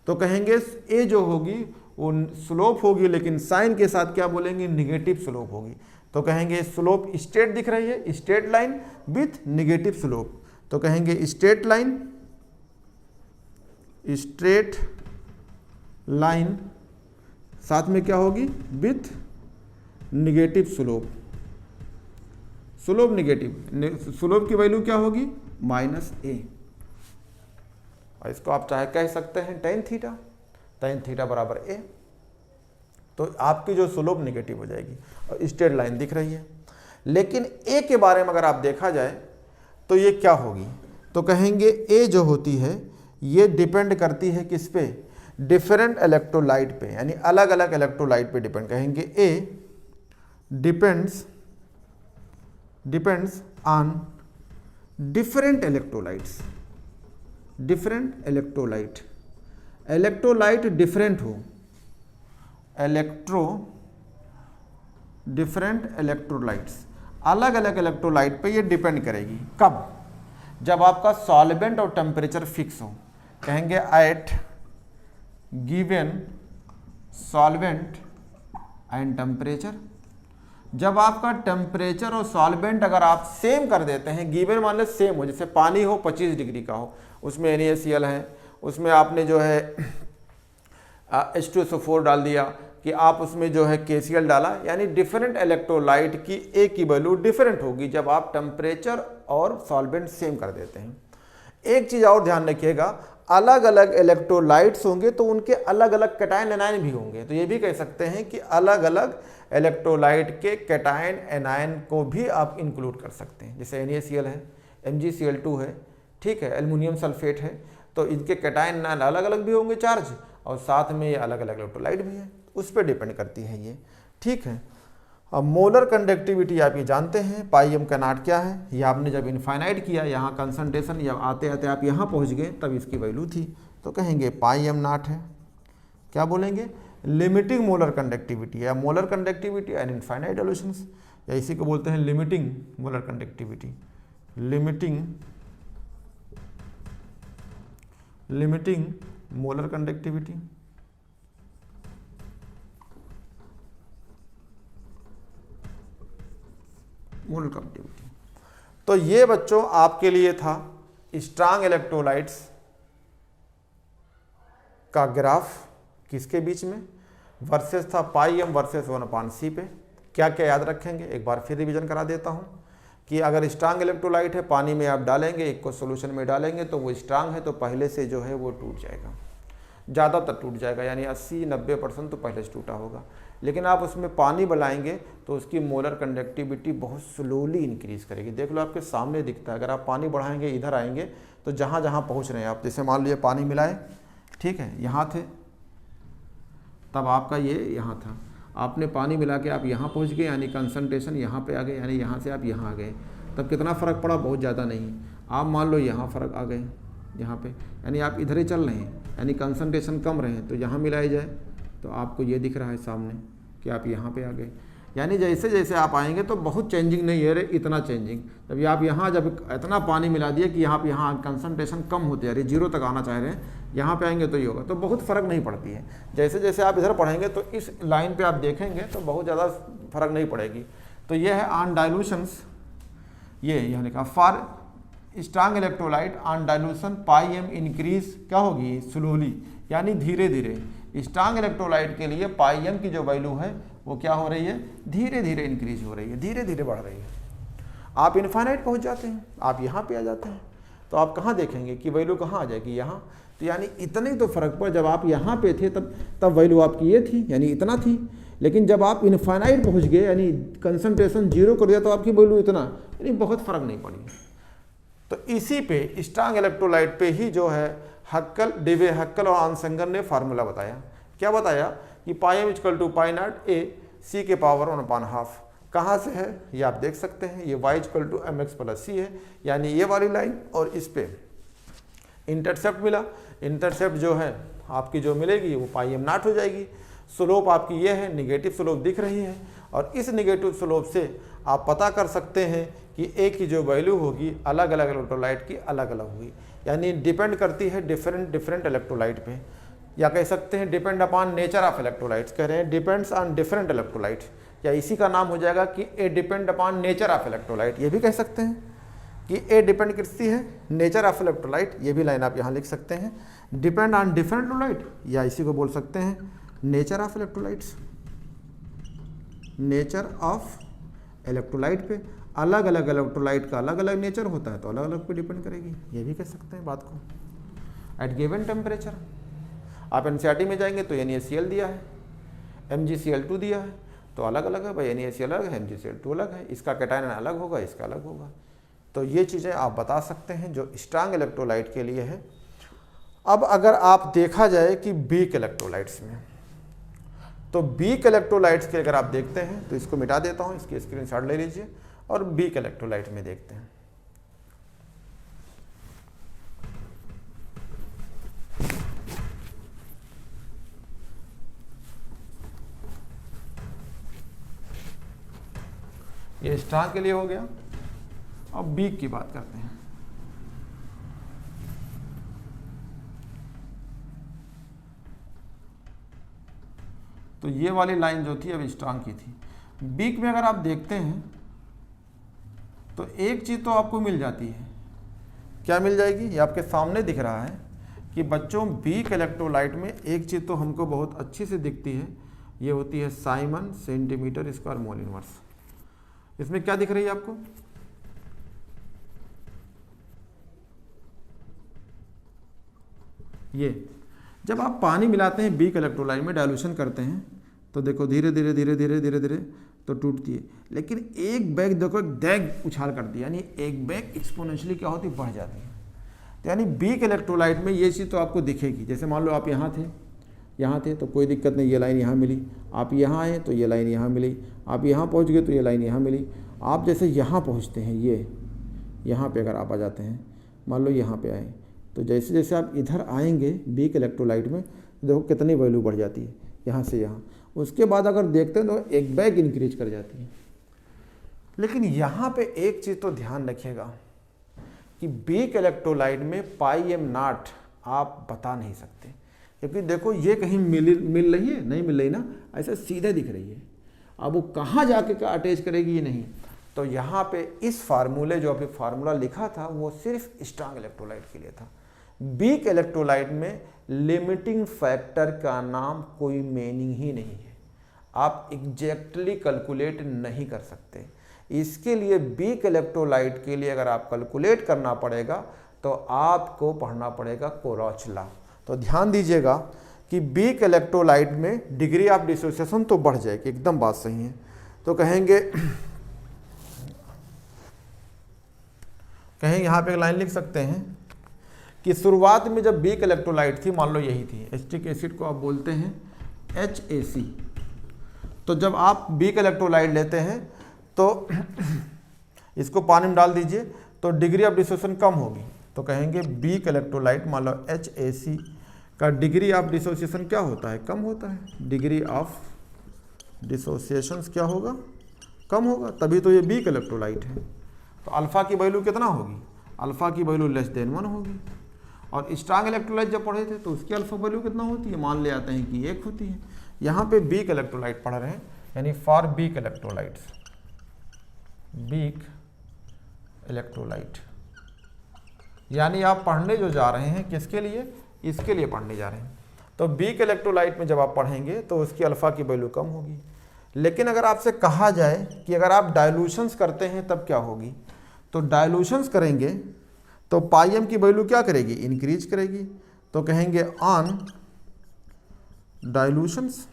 तो कहेंगे A जो होगी वो स्लोप होगी, लेकिन साइन के साथ क्या बोलेंगे, निगेटिव स्लोप होगी। तो कहेंगे स्लोप स्ट्रेट दिख रही है, straight line with negative slope. तो कहेंगे स्ट्रेट लाइन साथ में क्या होगी, with negative slope. Slope negative, slope की वैल्यू क्या होगी, -a। और इसको आप चाहे कह सकते हैं tan थीटा बराबर a। तो आपकी जो स्लोप निगेटिव हो जाएगी और स्ट्रेट लाइन दिख रही है। लेकिन a के बारे में अगर आप देखा जाए तो ये क्या होगी, तो कहेंगे a जो होती है ये डिपेंड करती है किस पे, डिफरेंट इलेक्ट्रोलाइट पे, यानी अलग अलग इलेक्ट्रोलाइट पे डिपेंड। कहेंगे a depends on different electrolytes. Different electrolyte different हो, डिफरेंट इलेक्ट्रोलाइट्स, अलग अलग इलेक्ट्रोलाइट पे ये डिपेंड करेगी। कब, जब आपका सॉल्वेंट और टेम्परेचर फिक्स हो। कहेंगे at given solvent and temperature. जब आपका टेम्परेचर और सॉल्वेंट अगर आप सेम कर देते हैं, गिवन मान लो सेम हो, जैसे पानी हो 25 डिग्री का हो, उसमें NaCl है, उसमें आपने जो है H2SO4 डाल दिया, कि आप उसमें जो है KCl डाला, यानी डिफरेंट इलेक्ट्रोलाइट की एक की वैल्यू डिफरेंट होगी जब आप टेम्परेचर और सॉल्वेंट सेम कर देते हैं। एक चीज़ और ध्यान रखिएगा, अलग अलग इलेक्ट्रोलाइट्स होंगे तो उनके अलग अलग कैटायन एनायन भी होंगे। तो ये भी कह सकते हैं कि अलग अलग इलेक्ट्रोलाइट के कैटायन एनायन को भी आप इंक्लूड कर सकते हैं। जैसे NaCl है, MgCl2 है, ठीक है, एल्युमिनियम सल्फेट है, तो इनके कैटायन एनायन अलग अलग भी होंगे चार्ज, और साथ में ये अलग अलग इलेक्ट्रोलाइट भी है, उस पर डिपेंड करती है ये, ठीक है। अब मोलर कंडक्टिविटी आप ये जानते हैं, पाई एम का नाट क्या है, ये आपने जब इनफाइनाइट किया, यहाँ कंसंट्रेशन या आते आते आप यहाँ पहुँच गए तब इसकी वैल्यू थी। तो कहेंगे पाई एम नाट है, क्या बोलेंगे, लिमिटिंग मोलर कंडक्टिविटी या molar conductivity and infinite solutions, या इसी को बोलते हैं limiting molar conductivity. Limiting molar conductivity. Molar conductivity. तो ये बच्चों आपके लिए था स्ट्रांग इलेक्ट्रोलाइट्स का ग्राफ, किसके बीच में, वर्सेस था पाई एम वर्सेस 1/c पे। क्या क्या याद रखेंगे, एक बार फिर रिवीजन करा देता हूँ कि अगर स्ट्रांग इलेक्ट्रोलाइट है, पानी में आप डालेंगे, एक को सोल्यूशन में डालेंगे, तो वो स्ट्रांग है तो पहले से जो है वो टूट जाएगा, ज़्यादातर टूट जाएगा, यानी 80-90% तो पहले से टूटा होगा। लेकिन आप उसमें पानी बढ़ाएंगे तो उसकी मोलर कंडक्टिविटी बहुत स्लोली इंक्रीज करेगी। देख लो आपके सामने दिखता है, अगर आप पानी बढ़ाएंगे, इधर आएंगे तो जहाँ जहाँ पहुँच रहे हैं आप, जैसे मान लीजिए पानी मिलाए, ठीक है, यहाँ थे तब आपका ये यहाँ था, आपने पानी मिला के आप यहाँ पहुँच गए, यानी कंसंट्रेशन यहाँ पे आ गए, यानी यहाँ से आप यहाँ आ गए, तब कितना फ़र्क पड़ा, बहुत ज़्यादा नहीं। आप मान लो यहाँ फ़र्क आ गए, यहाँ पे, यानी आप इधर ही चल रहे हैं, यानी कंसंट्रेशन कम रहे हैं, तो यहाँ मिलाई जाए तो आपको ये दिख रहा है सामने कि आप यहाँ पे आ गए। यानी जैसे जैसे आप आएंगे तो बहुत चेंजिंग नहीं है, अरे इतना चेंजिंग। जब आप यहाँ जब इतना पानी मिला दिए कि यहाँ कंसनट्रेशन कम होते हैं, अरे 0 तक आना चाह रहे हैं, यहाँ पे आएंगे तो ये होगा, तो बहुत फ़र्क नहीं पड़ती है। जैसे जैसे आप इधर पढ़ेंगे तो इस लाइन पे आप देखेंगे तो बहुत ज़्यादा फर्क नहीं पड़ेगी। तो ये है ऑन डाइल्यूशंस, ये यहाँ लिखा for strong electrolyte on dilution pi M increase क्या होगी, स्लोली, यानी धीरे धीरे। स्ट्रांग इलेक्ट्रोलाइट के लिए पाई एम की जो वैल्यू है वो क्या हो रही है, धीरे धीरे इंक्रीज हो रही है, धीरे धीरे बढ़ रही है। आप इनफाइनाइट पहुंच जाते हैं, आप यहाँ पे आ जाते हैं, तो आप कहाँ देखेंगे कि वैल्यू कहाँ आ जाएगी, यहाँ। तो यानी इतने तो फर्क पड़, जब आप यहाँ पे थे तब वैल्यू आपकी ये थी, यानी इतना थी। लेकिन जब आप इनफाइनाइट पहुँच गए, यानी कंसंट्रेशन 0 कर दिया, तो आपकी वैल्यू इतना, यानी बहुत फ़र्क नहीं पड़ी। तो इसी पे स्ट्रांग इलेक्ट्रोलाइट पे ही जो है हक्कल, डिवे हक्कल और आनसेंगर ने फार्मूला बताया। क्या बताया कि pi M equal to pi not A C के पावर 1/2। कहाँ से है ये आप देख सकते हैं, ये y equal to M X plus C है, यानी ये वाली लाइन, और इस पे इंटरसेप्ट मिला। इंटरसेप्ट जो है आपकी जो मिलेगी वो पाई एम नॉट हो जाएगी। स्लोप आपकी ये है, निगेटिव स्लोप दिख रही है, और इस निगेटिव स्लोप से आप पता कर सकते हैं कि ए की जो वैल्यू होगी अलग अलग इलेक्ट्रोलाइट की अलग अलग होगी, यानी डिपेंड करती है डिफरेंट इलेक्ट्रोलाइट पे, या कह सकते हैं depend upon nature of electrolytes, कह रहे हैं डिपेंड्स ऑन डिफरेंट इलेक्ट्रोलाइट, या इसी का नाम हो जाएगा कि A depend upon nature of electrolyte. ये भी कह सकते हैं कि ए डिपेंड करती है नेचर ऑफ इलेक्ट्रोलाइट, ये भी लाइन आप यहाँ लिख सकते हैं, डिपेंड ऑन डिफरेंट इलेक्ट्रोलाइट, या इसी को बोल सकते हैं nature of electrolytes. Nature of electrolyte पे अलग अलग इलेक्ट्रोलाइट का अलग अलग नेचर होता है, तो अलग अलग पे डिपेंड करेगी, ये भी कह सकते हैं बात को। एट गिवन टेम्परेचर, आप एनसीईआरटी में जाएंगे तो NaCl दिया है, MgCl2 दिया है, तो अलग अलग है भाई, NaCl अलग है, MgCl2 अलग है, इसका कैटायन अलग होगा, इसका अलग होगा। तो ये चीज़ें आप बता सकते हैं जो स्ट्रांग इलेक्ट्रोलाइट के लिए है। अब अगर आप देखा जाए कि वीक इलेक्ट्रोलाइट्स में, तो वीक इलेक्ट्रोलाइट्स के अगर आप देखते हैं तो इसको मिटा देता हूँ, इसकी स्क्रीनशॉट ले लीजिए, और वीक इलेक्ट्रोलाइट में देखते हैं। ये स्ट्रांग के लिए हो गया। अब वीक की बात करते हैं। तो ये वाली लाइन जो थी अब स्ट्रांग की थी। वीक में अगर आप देखते हैं तो एक चीज़ तो आपको मिल जाती है, क्या मिल जाएगी, ये आपके सामने दिख रहा है कि बच्चों वीक इलेक्ट्रोलाइट में एक चीज़ तो हमको बहुत अच्छी से दिखती है, ये होती है Simon centimetre square mole inverse. इसमें क्या दिख रही है आपको, ये जब आप पानी मिलाते हैं वीक इलेक्ट्रोलाइट में, डाइल्यूशन करते हैं, तो देखो धीरे धीरे धीरे धीरे धीरे धीरे तो टूटती है, लेकिन एक बैग देखो दैग उछाल करती है, यानी एक बैग एक्सपोनेंशियली क्या होती है, बढ़ जाती है। तो यानी वीक इलेक्ट्रोलाइट में ये चीज़ तो आपको दिखेगी। जैसे मान लो आप यहाँ थे तो कोई दिक्कत नहीं, ये लाइन यहाँ मिली, आप यहाँ आए तो ये लाइन यहाँ मिली, आप यहाँ पहुँच गए तो ये लाइन यहाँ मिली। आप जैसे यहाँ पहुँचते हैं, ये यहाँ पे अगर आप आ जाते हैं, मान लो यहाँ पे आए, तो जैसे जैसे आप इधर आएंगे वीक इलेक्ट्रोलाइट में, देखो कितनी वैल्यू बढ़ जाती है यहाँ से यहाँ। उसके बाद अगर देखते हैं तो एक बैग इंक्रीज कर जाती है। लेकिन यहाँ पे एक चीज़ तो ध्यान रखिएगा कि वीक इलेक्ट्रोलाइट में पाई एम नॉट आप बता नहीं सकते, क्योंकि देखो ये कहीं मिल रही है, नहीं मिल रही ना, ऐसे सीधे दिख रही है। अब वो कहाँ जाके अटैच करेगी ये नहीं। तो यहाँ पे इस फार्मूले जो अभी फार्मूला लिखा था वो सिर्फ स्ट्रांग इलेक्ट्रोलाइट के लिए था। वीक इलेक्ट्रोलाइट में लिमिटिंग फैक्टर का नाम कोई मीनिंग ही नहीं है, आप एग्जैक्टली कैलकुलेट नहीं कर सकते। इसके लिए वीक इलेक्ट्रोलाइट के लिए अगर आप कैलकुलेट करना पड़ेगा तो आपको पढ़ना पड़ेगा कोरॉच लॉ। तो ध्यान दीजिएगा कि वीक इलेक्ट्रोलाइट में डिग्री ऑफ डिसोसिएशन तो बढ़ जाएगी, एकदम बात सही है। तो कहेंगे यहाँ पे एक लाइन लिख सकते हैं कि शुरुआत में जब वीक इलेक्ट्रोलाइट थी, मान लो यही थी, एसिटिक एसिड को आप बोलते हैं HAC। तो जब आप वीक इलेक्ट्रोलाइट लेते हैं तो इसको पानी में डाल दीजिए तो डिग्री ऑफ डिसोसिएशन कम होगी। तो कहेंगे वीक इलेक्ट्रोलाइट मान लो HAC का डिग्री ऑफ डिसोसिएशन क्या होता है, कम होता है। डिग्री ऑफ डिसोसिएशन क्या होगा, कम होगा, तभी तो ये वीक इलेक्ट्रोलाइट है। तो अल्फा की वैल्यू कितना होगी, अल्फा की वैल्यू लेस देन 1 होगी। और स्ट्रांग इलेक्ट्रोलाइट जब पढ़े थे तो उसकी अल्फा वैल्यू कितना होती है, मान ले आते हैं कि 1 होती है। यहाँ पे वीक इलेक्ट्रोलाइट पढ़ रहे हैं, यानी for weak electrolytes, weak electrolyte, यानी आप पढ़ने जो जा रहे हैं किसके लिए, इसके लिए पढ़ने जा रहे हैं। तो वीक इलेक्ट्रोलाइट में जब आप पढ़ेंगे तो उसकी अल्फा की वैल्यू कम होगी। लेकिन अगर आपसे कहा जाए कि अगर आप डाइल्यूशंस करते हैं तब क्या होगी, तो डाइल्यूशंस करेंगे तो पाई एम की वैल्यू क्या करेगी, इंक्रीज करेगी। तो कहेंगे ऑन डाइल्यूशंस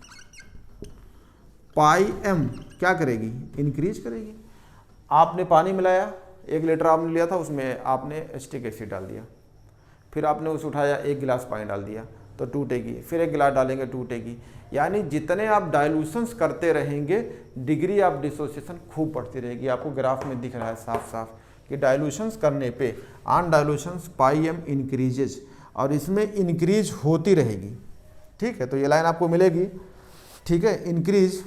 पाई एम क्या करेगी, इंक्रीज करेगी। आपने पानी मिलाया, 1 लीटर आपने लिया था, उसमें आपने एसिटिक एसिड डाल दिया, फिर आपने उसे उठाया, 1 गिलास पानी डाल दिया तो टूटेगी, फिर 1 गिलास डालेंगे टूटेगी। यानी जितने आप डाइल्यूशंस करते रहेंगे डिग्री ऑफ डिसोसिएशन खूब बढ़ती रहेगी। आपको ग्राफ में दिख रहा है साफ साफ कि डाइल्यूशंस करने पे on dilutions pi M increases, और इसमें इंक्रीज होती रहेगी। ठीक है, तो ये लाइन आपको मिलेगी। ठीक है, इंक्रीज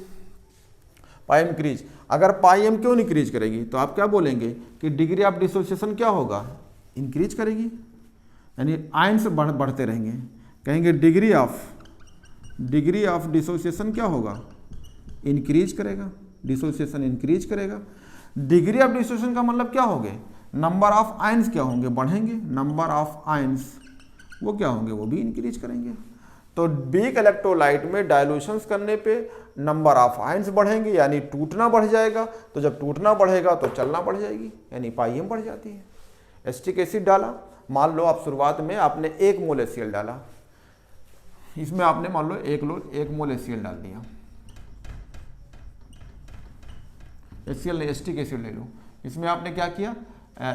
पाई एम इंक्रीज। अगर पाई एम क्यों इंक्रीज करेगी तो आप क्या बोलेंगे कि डिग्री ऑफ डिसोसिएशन क्या होगा, इंक्रीज करेगी, यानी आयंस बढ़ते रहेंगे। कहेंगे डिग्री ऑफ डिसोसिएशन क्या होगा, इंक्रीज करेगा, डिसोसिएशन इंक्रीज करेगा। डिग्री ऑफ डिसोसिएशन का मतलब क्या होंगे, नंबर ऑफ आयंस क्या होंगे, बढ़ेंगे, नंबर ऑफ आयंस वो क्या होंगे, वो भी इंक्रीज करेंगे। तो वीक इलेक्ट्रोलाइट में डाइल्यूशंस करने पे नंबर ऑफ आयंस बढ़ेंगे, यानी टूटना बढ़ जाएगा। तो जब टूटना बढ़ेगा तो चलना बढ़ जाएगी, यानी पाई एम बढ़ जाती है। एसिटिक एसिड डाला, मान लो आप शुरुआत में आपने 1 मोल HCl डाला, इसमें आपने मान लो 1 मोल HCl डाल दिया, HCl नहीं एसिटिक एसिड ले लो। इसमें आपने क्या किया,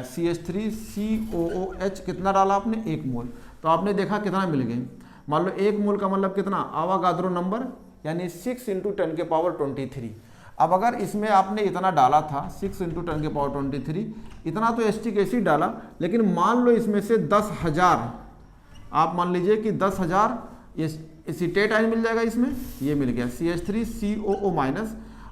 CH3COOH कितना डाला आपने, 1 मोल। तो आपने देखा कितना मिल गए, मान लो 1 मोल का मतलब कितना, आवागाद्रो नंबर, यानी 6 × 10⁻23। अब अगर इसमें आपने इतना डाला था 6 × 10⁻23, इतना तो एसिटिक एसिड डाला, लेकिन मान लो इसमें से 10,000, आप मान लीजिए कि 10,000 एसीटेट आयन मिल जाएगा, इसमें ये मिल गया CH3COO-,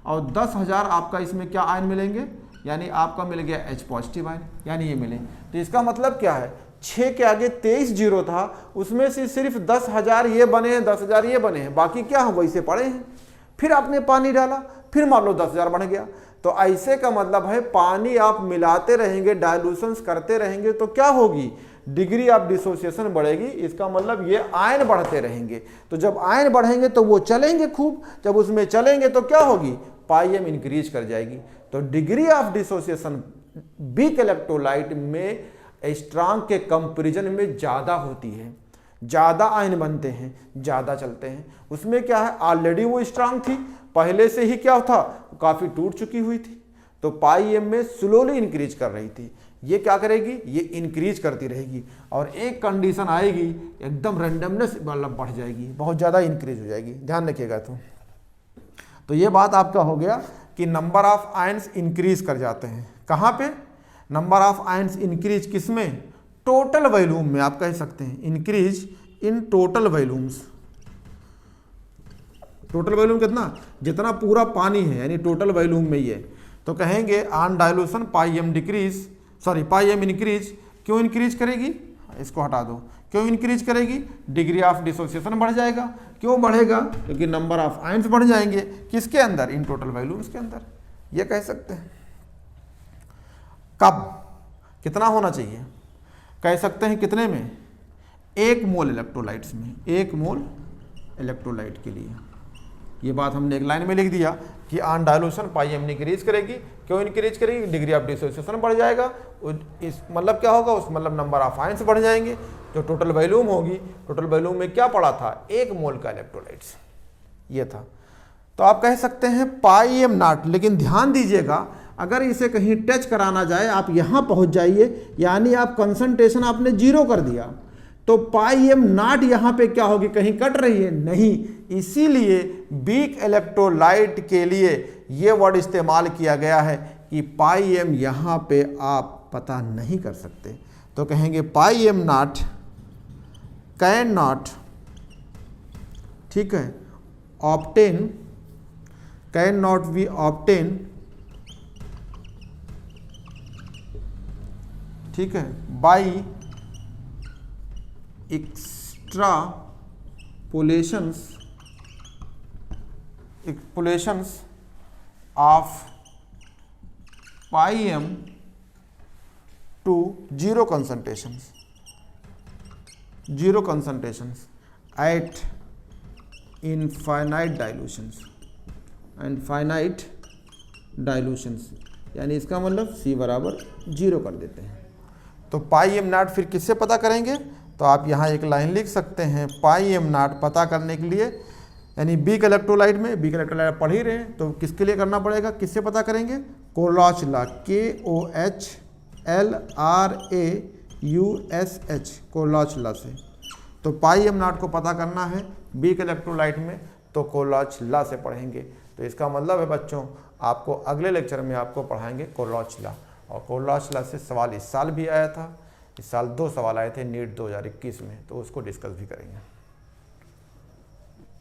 और 10,000 आपका इसमें क्या आयन मिलेंगे, यानी आपका मिल गया H पॉजिटिव आयन, यानी ये मिले। तो इसका मतलब क्या है, 6 के आगे 23 जीरो था, उसमें से सिर्फ 10,000 ये बने हैं, 10,000 ये बने हैं, बाकी क्या हम वैसे पड़े हैं। फिर आपने पानी डाला, फिर मान लो 10,000 बन गया। तो ऐसे का मतलब है पानी आप मिलाते रहेंगे, डाइल्यूशंस करते रहेंगे तो क्या होगी, डिग्री ऑफ डिसोसिएशन बढ़ेगी। इसका मतलब ये आयन बढ़ते रहेंगे। तो जब आयन बढ़ेंगे तो वो चलेंगे खूब, जब उसमें चलेंगे तो क्या होगी, पाई एम इंक्रीज कर जाएगी। तो degree of dissociation weak electrolyte में स्ट्रांग के कंपैरिजन में ज़्यादा होती है, ज़्यादा आयन बनते हैं, ज़्यादा चलते हैं। उसमें क्या है, ऑलरेडी वो स्ट्रांग थी, पहले से ही क्या था, काफ़ी टूट चुकी हुई थी, तो पाई एम में स्लोली इंक्रीज कर रही थी। ये क्या करेगी, ये इंक्रीज करती रहेगी, और एक कंडीशन आएगी एकदम रैंडमनेस मतलब बढ़ जाएगी, बहुत ज़्यादा इंक्रीज हो जाएगी, ध्यान रखिएगा। तो ये बात आपका हो गया कि नंबर ऑफ आयंस इंक्रीज कर जाते हैं। कहाँ पे, नंबर ऑफ आयंस इंक्रीज किसमें, टोटल वॉल्यूम में, आप कह सकते हैं increase in total volumes. Total volume कितना, जितना पूरा पानी है, यानी टोटल वॉल्यूम में ये। तो कहेंगे on dilution pi M increase. क्यों इंक्रीज करेगी, इसको हटा दो, क्यों इंक्रीज करेगी, डिग्री ऑफ डिसोसिएशन बढ़ जाएगा। क्यों बढ़ेगा, क्योंकि नंबर ऑफ आयंस बढ़ जाएंगे, किसके अंदर, इन टोटल वॉल्यूम्स के अंदर। ये कह सकते हैं। कब, कितना होना चाहिए, कह सकते हैं कितने में, 1 मोल इलेक्ट्रोलाइट्स में, 1 मोल इलेक्ट्रोलाइट के लिए। ये बात हमने एक लाइन में लिख दिया कि on dilution pi M increase करेगी। क्यों इंक्रीज करेगी, डिग्री ऑफ डिसोसिएशन बढ़ जाएगा। इस मतलब क्या होगा, उस मतलब नंबर ऑफ आयंस बढ़ जाएंगे, जो टोटल वॉल्यूम होगी। टोटल वॉल्यूम में क्या पड़ा था, 1 मोल का इलेक्ट्रोलाइट्स, ये था। तो आप कह सकते हैं पाई एम नॉट, लेकिन ध्यान दीजिएगा अगर इसे कहीं टच कराना जाए, आप यहाँ पहुँच जाइए, यानी आप कंसंट्रेशन आपने 0 कर दिया, तो पाई एम नॉट यहाँ पे क्या होगी, कहीं कट रही है, नहीं। इसीलिए वीक इलेक्ट्रोलाइट के लिए ये वर्ड इस्तेमाल किया गया है कि पाई एम यहाँ पे आप पता नहीं कर सकते। तो कहेंगे pi M not can not, ठीक है, obtain can not be obtain, ठीक है, by extrapolations of pi M to zero concentrations at infinite dilutions, यानी इसका मतलब C बराबर 0 कर देते हैं। तो पाई एम नॉट फिर किससे पता करेंगे, तो आप यहाँ एक लाइन लिख सकते हैं, पाई एम नॉट पता करने के लिए, यानी वीक इलेक्ट्रोलाइट में, वीक इलेक्ट्रोलाइट पढ़ ही रहे हैं, तो किसके लिए करना पड़ेगा, किससे पता करेंगे, कोलॉच लॉ, KOHLRAUSH, कोलॉच लॉ से। तो पाई एम नॉट को पता करना है वीक इलेक्ट्रोलाइट में, तो कोलॉच लॉ से पढ़ेंगे। तो इसका मतलब है बच्चों, आपको अगले लेक्चर में आपको पढ़ाएंगे कोलॉच लॉ, और कोलॉच लॉ से सवाल इस साल भी आया था, इस साल 2 सवाल आए थे नीट 2021 में, तो उसको डिस्कस भी करेंगे।